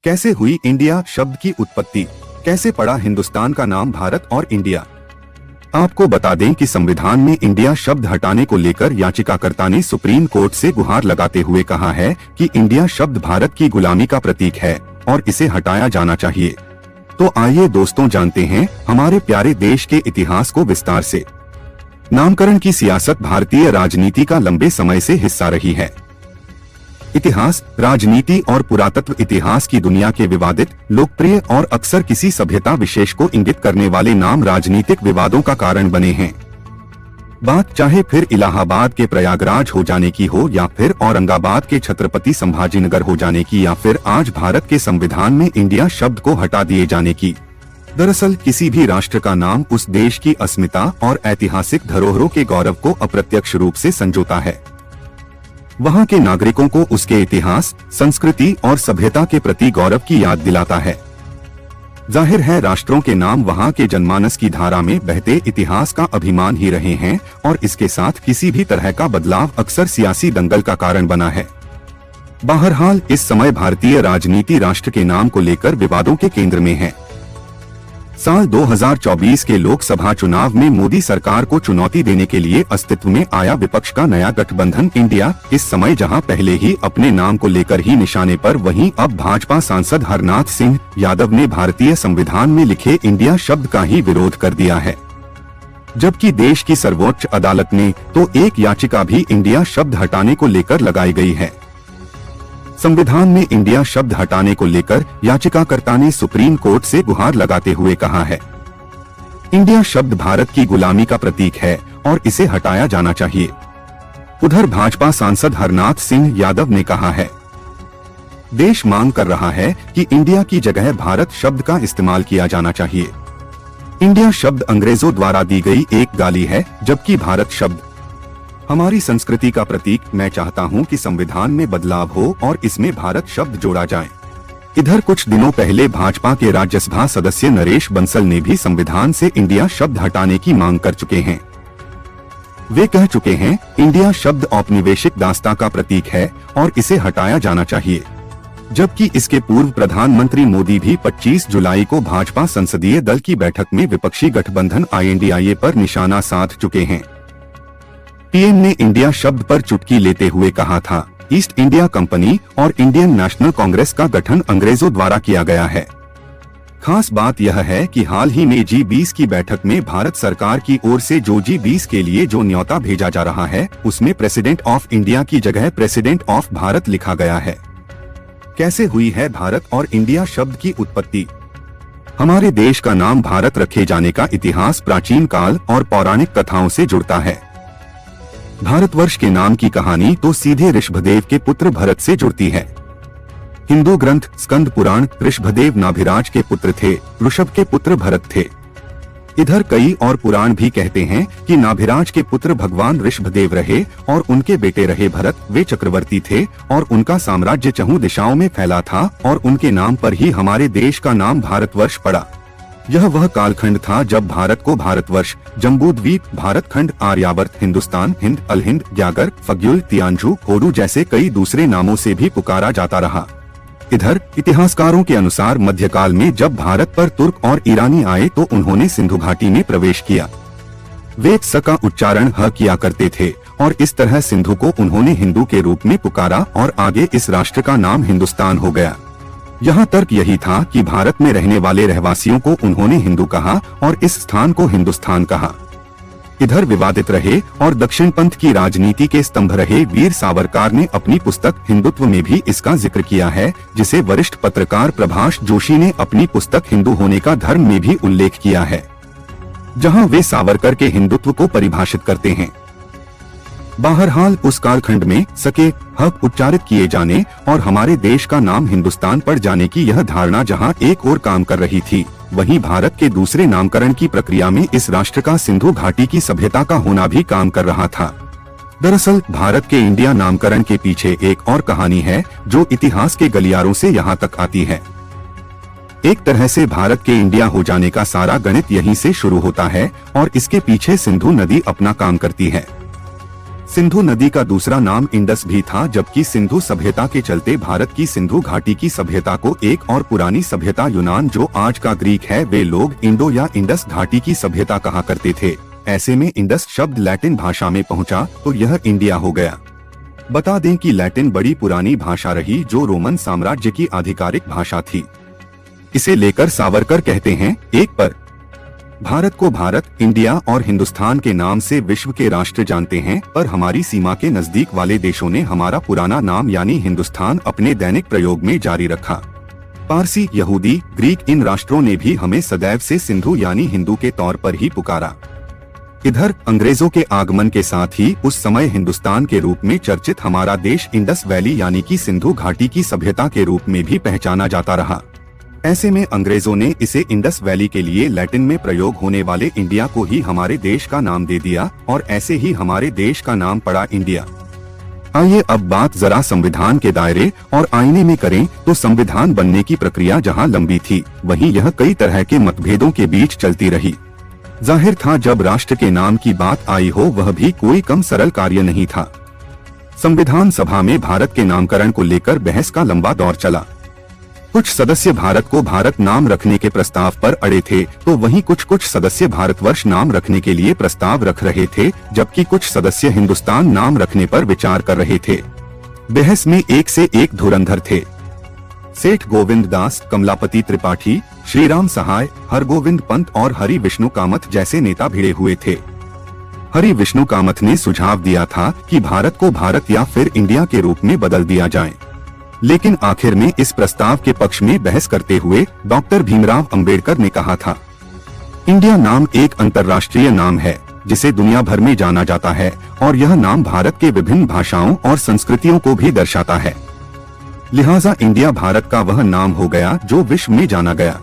कैसे हुई इंडिया शब्द की उत्पत्ति, कैसे पड़ा हिंदुस्तान का नाम भारत और इंडिया। आपको बता दें कि संविधान में इंडिया शब्द हटाने को लेकर याचिकाकर्ता ने सुप्रीम कोर्ट से गुहार लगाते हुए कहा है कि इंडिया शब्द भारत की गुलामी का प्रतीक है और इसे हटाया जाना चाहिए। तो आइए दोस्तों जानते हैं हमारे प्यारे देश के इतिहास को विस्तार से। नामकरण की सियासत भारतीय राजनीति का लंबे समय से हिस्सा रही है। इतिहास, राजनीति और पुरातत्व इतिहास की दुनिया के विवादित, लोकप्रिय और अक्सर किसी सभ्यता विशेष को इंगित करने वाले नाम राजनीतिक विवादों का कारण बने हैं। बात चाहे फिर इलाहाबाद के प्रयागराज हो जाने की हो या फिर औरंगाबाद के छत्रपति संभाजीनगर हो जाने की या फिर आज भारत के संविधान में इंडिया शब्द को हटा दिए जाने की। दरअसल किसी भी राष्ट्र का नाम उस देश की अस्मिता और ऐतिहासिक धरोहरों के गौरव को अप्रत्यक्ष रूप से संजोता है। वहाँ के नागरिकों को उसके इतिहास, संस्कृति और सभ्यता के प्रति गौरव की याद दिलाता है। जाहिर है राष्ट्रों के नाम वहाँ के जनमानस की धारा में बहते इतिहास का अभिमान ही रहे हैं और इसके साथ किसी भी तरह का बदलाव अक्सर सियासी दंगल का कारण बना है। बहरहाल इस समय भारतीय राजनीति राष्ट्र के नाम को लेकर विवादों के केंद्र में है। साल 2024 के लोकसभा चुनाव में मोदी सरकार को चुनौती देने के लिए अस्तित्व में आया विपक्ष का नया गठबंधन इंडिया इस समय जहां पहले ही अपने नाम को लेकर ही निशाने पर, वहीं अब भाजपा सांसद हरनाथ सिंह यादव ने भारतीय संविधान में लिखे इंडिया शब्द का ही विरोध कर दिया है। जबकि देश की सर्वोच्च अदालत ने तो एक याचिका भी इंडिया शब्द हटाने को लेकर लगाई गई है। संविधान में इंडिया शब्द हटाने को लेकर याचिकाकर्ता ने सुप्रीम कोर्ट से गुहार लगाते हुए कहा है, इंडिया शब्द भारत की गुलामी का प्रतीक है और इसे हटाया जाना चाहिए। उधर भाजपा सांसद हरनाथ सिंह यादव ने कहा है, देश मांग कर रहा है कि इंडिया की जगह भारत शब्द का इस्तेमाल किया जाना चाहिए। इंडिया शब्द अंग्रेजों द्वारा दी गई एक गाली है, जबकि भारत शब्द हमारी संस्कृति का प्रतीक। मैं चाहता हूं कि संविधान में बदलाव हो और इसमें भारत शब्द जोड़ा जाए। इधर कुछ दिनों पहले भाजपा के राज्यसभा सदस्य नरेश बंसल ने भी संविधान से इंडिया शब्द हटाने की मांग कर चुके हैं। वे कह चुके हैं, इंडिया शब्द औपनिवेशिक दास्तां का प्रतीक है और इसे हटाया जाना चाहिए। जबकि इसके पूर्व प्रधानमंत्री मोदी भी 25 जुलाई को भाजपा संसदीय दल की बैठक में विपक्षी गठबंधन INDIA पर निशाना साध चुके हैं। पीएम ने इंडिया शब्द पर चुटकी लेते हुए कहा था, ईस्ट इंडिया कंपनी और इंडियन नेशनल कांग्रेस का गठन अंग्रेजों द्वारा किया गया है। खास बात यह है कि हाल ही में G20 की बैठक में भारत सरकार की ओर से जो G20 के लिए जो न्योता भेजा जा रहा है, उसमें प्रेसिडेंट ऑफ इंडिया की जगह प्रेसिडेंट ऑफ भारत लिखा गया है। कैसे हुई है भारत और इंडिया शब्द की उत्पत्ति। हमारे देश का नाम भारत रखे जाने का इतिहास प्राचीन काल और पौराणिक कथाओं से जुड़ता है। भारतवर्ष के नाम की कहानी तो सीधे ऋषभदेव के पुत्र भरत से जुड़ती है। हिंदू ग्रंथ स्कंद पुराण ऋषभदेव नाभिराज के पुत्र थे, ऋषभ के पुत्र भरत थे। इधर कई और पुराण भी कहते हैं कि नाभिराज के पुत्र भगवान ऋषभदेव रहे और उनके बेटे रहे भरत। वे चक्रवर्ती थे और उनका साम्राज्य चहुं दिशाओं में फैला था और उनके नाम पर ही हमारे देश का नाम भारतवर्ष पड़ा। यह वह कालखंड था जब भारत को भारतवर्ष, जम्बूद्वीप, भारतखंड, आर्यावर्त, हिंदुस्तान, हिंद, अलहिंद, ग्यागर, फग्युल, तियानजू, कोडू जैसे कई दूसरे नामों से भी पुकारा जाता रहा। इधर इतिहासकारों के अनुसार मध्यकाल में जब भारत पर तुर्क और ईरानी आए तो उन्होंने सिंधु घाटी में प्रवेश किया। वे स का उच्चारण ह किया करते थे और इस तरह सिंधु को उन्होंने हिंदू के रूप में पुकारा और आगे इस राष्ट्र का नाम हिंदुस्तान हो गया। यहाँ तर्क यही था कि भारत में रहने वाले रहवासियों को उन्होंने हिंदू कहा और इस स्थान को हिंदुस्तान कहा। इधर विवादित रहे और दक्षिणपंथ की राजनीति के स्तंभ रहे वीर सावरकर ने अपनी पुस्तक हिंदुत्व में भी इसका जिक्र किया है, जिसे वरिष्ठ पत्रकार प्रभाष जोशी ने अपनी पुस्तक हिंदू होने का धर्म में भी उल्लेख किया है, जहाँ वे सावरकर के हिंदुत्व को परिभाषित करते हैं। बहरहाल उस कालखंड में सके हक उच्चारित किए जाने और हमारे देश का नाम हिंदुस्तान पड़ जाने की यह धारणा जहां एक ओर काम कर रही थी, वहीं भारत के दूसरे नामकरण की प्रक्रिया में इस राष्ट्र का सिंधु घाटी की सभ्यता का होना भी काम कर रहा था। दरअसल भारत के इंडिया नामकरण के पीछे एक और कहानी है जो इतिहास के गलियारों से यहाँ तक आती है। एक तरह से भारत के इंडिया हो जाने का सारा गणित यहीं से शुरू होता है और इसके पीछे सिंधु नदी अपना काम करती है। सिंधु नदी का दूसरा नाम इंडस भी था, जबकि सिंधु सभ्यता के चलते भारत की सिंधु घाटी की सभ्यता को एक और पुरानी सभ्यता यूनान जो आज का ग्रीक है वे लोग इंडो या इंडस घाटी की सभ्यता कहा करते थे। ऐसे में इंडस शब्द लैटिन भाषा में पहुंचा तो यह इंडिया हो गया। बता दें कि लैटिन बड़ी पुरानी भाषा रही जो रोमन साम्राज्य की आधिकारिक भाषा थी। इसे लेकर सावरकर कहते हैं, एक पर भारत को भारत, इंडिया और हिंदुस्तान के नाम से विश्व के राष्ट्र जानते हैं, पर हमारी सीमा के नजदीक वाले देशों ने हमारा पुराना नाम यानी हिंदुस्तान अपने दैनिक प्रयोग में जारी रखा। पारसी, यहूदी, ग्रीक इन राष्ट्रों ने भी हमें सदैव से सिंधु यानी हिंदू के तौर पर ही पुकारा। इधर अंग्रेजों के आगमन के साथ ही उस समय हिंदुस्तान के रूप में चर्चित हमारा देश इंडस वैली यानी कि सिंधु घाटी की सभ्यता के रूप में भी पहचाना जाता रहा। ऐसे में अंग्रेजों ने इसे इंडस वैली के लिए लैटिन में प्रयोग होने वाले इंडिया को ही हमारे देश का नाम दे दिया और ऐसे ही हमारे देश का नाम पड़ा इंडिया। आइए अब बात जरा संविधान के दायरे और आईने में करें तो संविधान बनने की प्रक्रिया जहां लंबी थी वहीं यह कई तरह के मतभेदों के बीच चलती रही। जाहिर था जब राष्ट्र के नाम की बात आई हो वह भी कोई कम सरल कार्य नहीं था। संविधान सभा में भारत के नामकरण को लेकर बहस का लंबा दौर चला। कुछ सदस्य भारत को भारत नाम रखने के प्रस्ताव पर अड़े थे तो वहीं कुछ सदस्य भारतवर्ष नाम रखने के लिए प्रस्ताव रख रहे थे, जबकि कुछ सदस्य हिंदुस्तान नाम रखने पर विचार कर रहे थे। बहस में एक से एक धुरंधर थे। सेठ गोविंद दास, कमलापति त्रिपाठी, श्रीराम सहाय, हरगोविंद पंत और हरि विष्णु कामत जैसे नेता भिड़े हुए थे। हरि विष्णु कामत ने सुझाव दिया था कि भारत को भारत या फिर इंडिया के रूप में बदल दिया जाए, लेकिन आखिर में इस प्रस्ताव के पक्ष में बहस करते हुए डॉक्टर भीमराव अंबेडकर ने कहा था, इंडिया नाम एक अंतर्राष्ट्रीय नाम है जिसे दुनिया भर में जाना जाता है और यह नाम भारत के विभिन्न भाषाओं और संस्कृतियों को भी दर्शाता है। लिहाजा इंडिया भारत का वह नाम हो गया जो विश्व में जाना गया।